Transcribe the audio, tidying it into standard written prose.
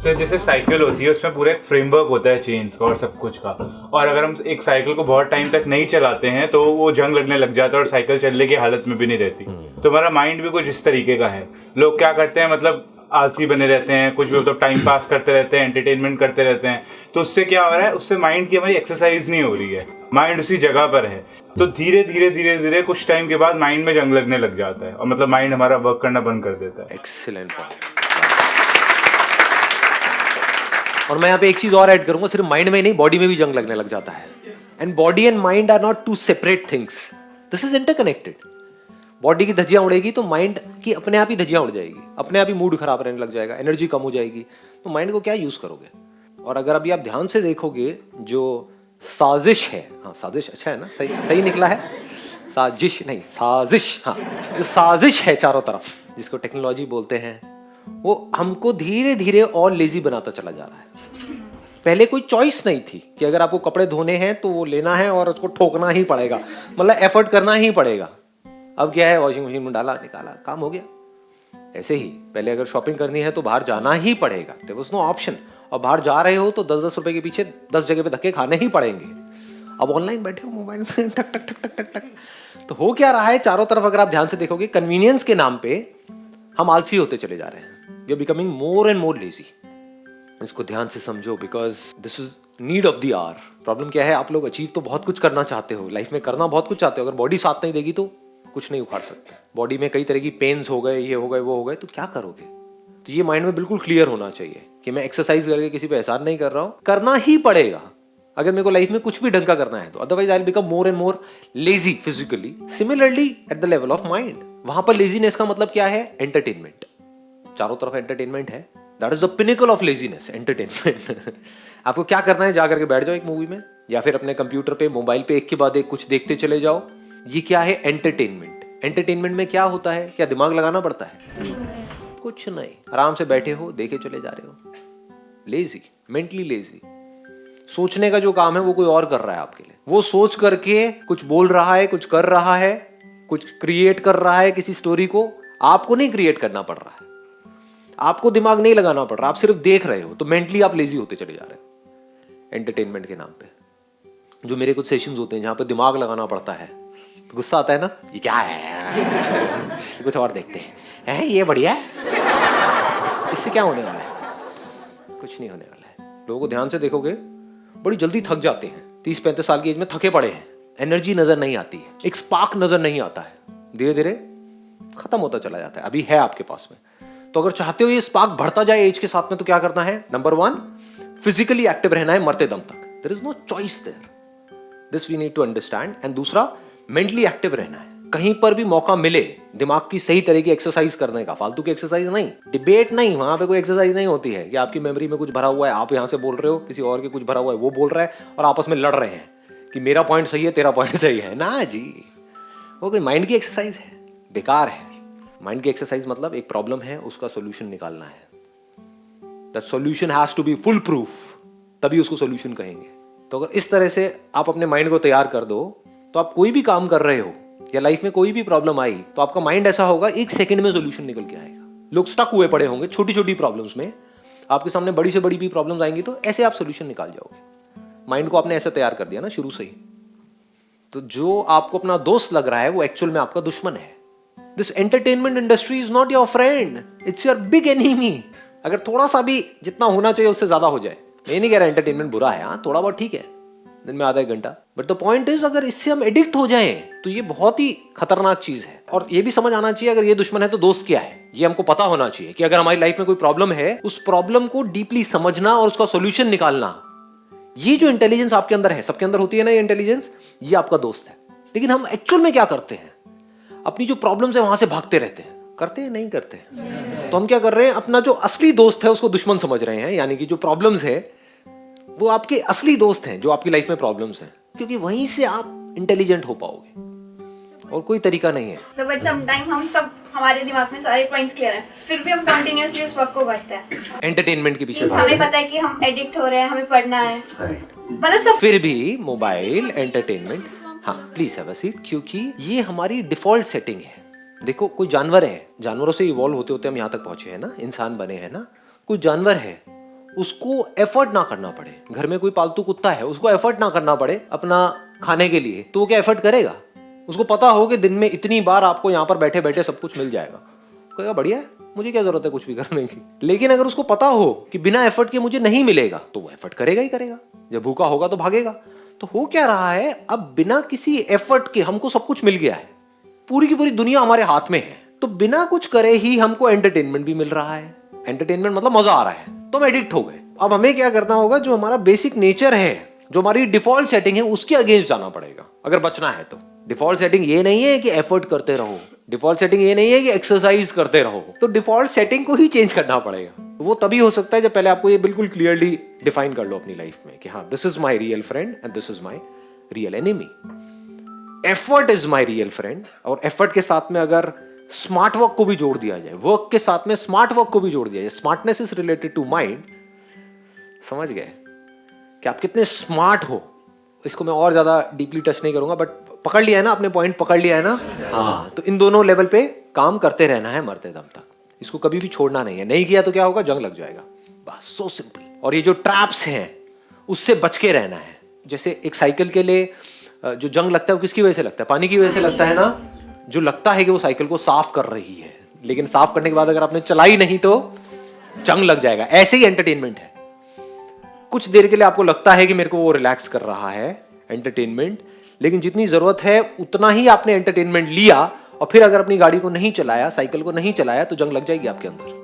Sir जैसे cycle होती है उसमें पूरा एक फ्रेमवर्क होता है चेंज का और सब कुछ का, और अगर हम एक साइकिल को बहुत टाइम तक नहीं चलाते हैं तो वो जंग लगने लग जाता है और साइकिल चलने की हालत में भी नहीं रहती। तो हमारा माइंड भी कुछ इस तरीके का है। लोग क्या करते हैं, मतलब आलसी बने रहते हैं, कुछ भी मतलब टाइम पास करते रहते हैं, एंटरटेनमेंट करते रहते हैं। तो उससे क्या हो रहा है, उससे माइंड की हमारी एक्सरसाइज नहीं हो रही है, माइंड उसी जगह पर है। तो धीरे धीरे धीरे धीरे कुछ टाइम के बाद माइंड में जंग लगने लग जाता है और मतलब माइंड हमारा वर्क करना बंद कर देता है। Excellent point. और मैं यहाँ पे एक चीज और ऐड करूंगा, सिर्फ माइंड में ही नहीं, बॉडी में भी जंग लगने लग जाता है। And body and mind are not two separate things, this is interconnected. Body की धज्जियां उड़ेगी तो माइंड की अपने आप ही धज्जियां उड़ जाएगी, अपने आप ही मूड खराब रहने लग जाएगा, एनर्जी कम हो जाएगी। तो माइंड को क्या यूज करोगे? और अगर अभी आप ध्यान से देखोगे, जो साजिश है, हाँ साजिश अच्छा है ना, सही सही निकला है, साजिश नहीं साजिश, हाँ जो साजिश है चारों तरफ, जिसको टेक्नोलॉजी बोलते हैं, वो हमको धीरे धीरे और लेजी बनाता चला जा रहा है। पहले कोई चॉइस नहीं थी कि अगर आपको कपड़े धोने हैं तो वो लेना है और उसको ठोकना ही पड़ेगा, मतलब एफर्ट करना ही पड़ेगा। अब क्या है, वॉशिंग मशीन में डाला निकाला काम हो गया। ऐसे ही पहले अगर शॉपिंग करनी है तो बाहर जाना ही पड़ेगा, देयर वाज नो ऑप्शन। और बाहर जा रहे हो तो 10-10 रुपए के पीछे 10 जगह पे धक्के खाने ही पड़ेंगे। अब ऑनलाइन बैठे हो मोबाइल में टक टक टक टक टक टक। तो हो क्या रहा है चारों तरफ, अगर आप ध्यान से देखोगे, कन्वीनियंस के नाम पे हम आलसी होते चले जा रहे हैं। We are becoming more and more lazy. इसको ध्यान से समझो, because this is need of the hour. Problem क्या है, आप लोग अचीव तो बहुत कुछ करना चाहते हो, लाइफ में करना बहुत कुछ चाहते हो, अगर बॉडी साथ नहीं देगी तो कुछ नहीं उखाड़ सकते। बॉडी में कई तरह की पेन्स हो गए, ये हो गए, वो हो गए, तो क्या करोगे? तो ये माइंड में बिल्कुल क्लियर होना चाहिए कि मैं एक्सरसाइज करके किसी पे एहसान नहीं कर रहा हूं, करना ही पड़ेगा अगर मेरे को लाइफ में कुछ भी ढंग का करना है तो, otherwise I will become more and more lazy physically. Similarly at the level of mind, वहां पर लेजीनेस का मतलब क्या है? एंटरटेनमेंट। चारों तरफ एंटरटेनमेंट है, that is the pinnacle of laziness, entertainment. आपको क्या करना है, जा करके बैठ जाओ एक मूवी में या फिर अपने कंप्यूटर पे, मोबाइल पे एक के बाद एक कुछ देखते चले जाओ। ये क्या है? एंटरटेनमेंट। एंटरटेनमेंट में क्या होता है? क्या दिमाग लगाना पड़ता है? कुछ नहीं, आराम से बैठे हो, देखे चले जा रहे हो। Lazy, mentally lazy. सोचने का जो काम है वो कोई और कर रहा है आपके लिए। वो सोच करके कुछ बोल रहा है, कुछ कर रहा है, कुछ क्रिएट कर रहा है किसी स्टोरी को। आपको नहीं क्रिएट करना पड़ रहा है, आपको दिमाग नहीं लगाना पड़ रहा, आप सिर्फ देख रहे हो। तो मेंटली आप लेजी होते चले जा रहे हो एंटरटेनमेंट के नाम पे। जो मेरे कुछ सेशंस होते हैं जहां पर दिमाग लगाना पड़ता है, तो गुस्सा आता है ना, ये क्या है, कुछ और देखते हैं, ये बढ़िया है, इससे क्या होने वाला है? कुछ नहीं होने वाला है। लोगों को ध्यान से देखोगे, बड़ी जल्दी थक जाते हैं। 30-35 साल की एज में थके पड़े हैं, एनर्जी नजर नहीं आती है, एक स्पार्क नजर नहीं आता है, धीरे धीरे खत्म होता चला जाता है। अभी है आपके पास में, तो अगर चाहते हो ये स्पार्क बढ़ता जाए एज के साथ में, तो क्या करना है? नंबर 1, फिजिकली एक्टिव रहना है मरते दम तक। There is no choice there, this we need to understand. And दूसरा, मेंटली एक्टिव रहना है। कहीं पर भी मौका मिले दिमाग की सही तरह की एक्सरसाइज करने का, फालतू की एक्सरसाइज नहीं, डिबेट नहीं, वहां पे कोई एक्सरसाइज नहीं होती है कि आपकी मेमोरी में कुछ भरा हुआ है, आप यहां से बोल रहे हो, किसी और के कुछ भरा हुआ है, वो बोल रहा है और आपस में लड़ रहे हैं कि मेरा पॉइंट सही है, तेरा पॉइंट सही है ना जी। वो कोई माइंड की एक्सरसाइज है, बेकार है। माइंड की एक्सरसाइज मतलब एक प्रॉब्लम है, उसका सोल्यूशन निकालना है। That solution has to be full proof, तभी उसको सोल्यूशन कहेंगे। तो अगर इस तरह से आप अपने माइंड को तैयार कर दो, तो आप कोई भी काम कर रहे हो या लाइफ में कोई भी प्रॉब्लम आई तो आपका माइंड ऐसा होगा, एक सेकंड में सोल्यूशन निकल के आएगा। लोग स्टक हुए पड़े होंगे छोटी छोटी प्रॉब्लम्स में, आपके सामने बड़ी से बड़ी भी प्रॉब्लम्स आएंगी तो ऐसे आप सोल्यूशन निकाल जाओगे। माइंड को आपने ऐसे तैयार कर दिया ना शुरू से ही। तो जो आपको अपना दोस्त लग रहा है वो एक्चुअल में आपका दुश्मन है। This entertainment industry is not your friend, it's your big enemy. अगर थोड़ा सा भी जितना होना चाहिए उससे ज्यादा हो जाए, मैं नहीं कह रहा एंटरटेनमेंट बुरा है, हाँ थोड़ा बहुत ठीक है, दिन में आधा 1 घंटा, बट द पॉइंट इज अगर इससे हम एडिक्ट हो जाएं तो ये बहुत ही खतरनाक चीज है। और ये भी समझ आना चाहिए, अगर ये दुश्मन है तो दोस्त क्या है, ये हमको पता होना चाहिए कि अगर हमारी लाइफ में कोई प्रॉब्लम है, उस प्रॉब्लम को डीपली समझना और उसका सॉल्यूशन निकालना, ये जो इंटेलिजेंस आपके अंदर है, सबके अंदर होती है ना ये इंटेलिजेंस, ये आपका दोस्त है। लेकिन हम एक्चुअल में क्या करते हैं, अपनी जो प्रॉब्लम्स है वहां से भागते रहते हैं, करते हैं नहीं करते हैं। तो हम क्या कर रहे हैं, अपना जो असली दोस्त है उसको दुश्मन समझ रहे हैं, यानी कि जो प्रॉब्लम्स है वो आपके असली दोस्त हैं, जो आपकी लाइफ में प्रॉब्लम्स हैं, क्योंकि वहीं से आप इंटेलिजेंट हो पाओगे और कोई तरीका नहीं है। तो बट समटाइम हम सब, हमारे दिमाग में सारे पॉइंट्स क्लियर हैं, फिर भी हम कंटिन्यूअसली उस वर्क को करते हैं एंटरटेनमेंट के पीछे हमें पता है कि हम एडिक्ट हो रहे हैं, हमें पढ़ना है, मतलब सब फिर भी मोबाइल एंटरटेनमेंट। हाँ प्लीज हैव अ सीट, क्योंकि ये हमारी डिफॉल्ट सेटिंग है। देखो कोई जानवर है, जानवरों से इवॉल्व होते होते हम यहाँ तक पहुंचे हैं ना, इंसान बने हैं ना। कोई जानवर है, उसको एफर्ट ना करना पड़े। घर में कोई पालतू कुत्ता है, उसको एफर्ट ना करना पड़े अपना खाने के लिए, तो वो क्या एफर्ट करेगा? उसको पता हो कि दिन में इतनी बार आपको यहाँ पर बैठे बैठे सब कुछ मिल जाएगा, कहेगा बढ़िया है, मुझे क्या जरूरत है कुछ भी करने की। लेकिन अगर उसको पता हो कि बिना एफर्ट के मुझे नहीं मिलेगा, तो वो एफर्ट करेगा ही करेगा। जब भूखा होगा तो भागेगा। तो हो क्या रहा है, अब बिना किसी एफर्ट के हमको सब कुछ मिल गया है, पूरी की पूरी दुनिया हमारे हाथ में है, तो बिना कुछ करे ही हमको एंटरटेनमेंट भी मिल रहा है। एंटरटेनमेंट मतलब मजा आ रहा है, तो हम एडिक्ट हो गए। अब हमें क्या करना होगा, जो हमारा बेसिक नेचर है, जो हमारी डिफॉल्ट सेटिंग है, उसके अगेंस्ट जाना पड़ेगा अगर बचना है तो। डिफॉल्ट सेटिंग ये नहीं है कि एफर्ट करते रहो, डिफॉल्ट सेटिंग ये नहीं है कि एक्सरसाइज करते रहो, तो डिफॉल्ट सेटिंग को ही चेंज करना पड़ेगा। वो तभी हो सकता है जब पहले आपको ये बिल्कुल क्लियरली डिफाइन कर लो अपनी लाइफ में कि हाँ, this is my real friend and this is my real enemy. Effort is my real friend, और एफर्ट के साथ में अगर स्मार्ट वर्क को भी जोड़ दिया जाए, वर्क के साथ में स्मार्ट वर्क को भी जोड़ दिया जाए, smartness is related to mind, समझ गए कि आप कितने स्मार्ट हो। इसको मैं और ज्यादा डीपली टच नहीं करूंगा, बट पकड़ लिया है ना, अपने पॉइंट पकड़ लिया है ना। हाँ, तो इन दोनों लेवल पे काम करते रहना है मरते दम तक, इसको कभी भी छोड़ना नहीं है। नहीं किया तो क्या होगा, जंग लग जाएगा, बस सो सिंपल। और ये जो ट्रैप्स हैं उससे बच के रहना है। जैसे एक साइकिल के लिए जो जंग लगता है वो किसकी वजह से लगता है, पानी की वजह से लगता है ना। जो लगता है कि वो साइकिल को साफ कर रही है, लेकिन साफ करने के बाद अगर आपने चलाई नहीं तो जंग लग जाएगा। ऐसे ही एंटरटेनमेंट है, कुछ देर के लिए आपको लगता है कि मेरे को वो रिलैक्स कर रहा है एंटरटेनमेंट, लेकिन जितनी जरूरत है उतना ही आपने एंटरटेनमेंट लिया, और फिर अगर अपनी गाड़ी को नहीं चलाया, साइकिल को नहीं चलाया, तो जंग लग जाएगी आपके अंदर।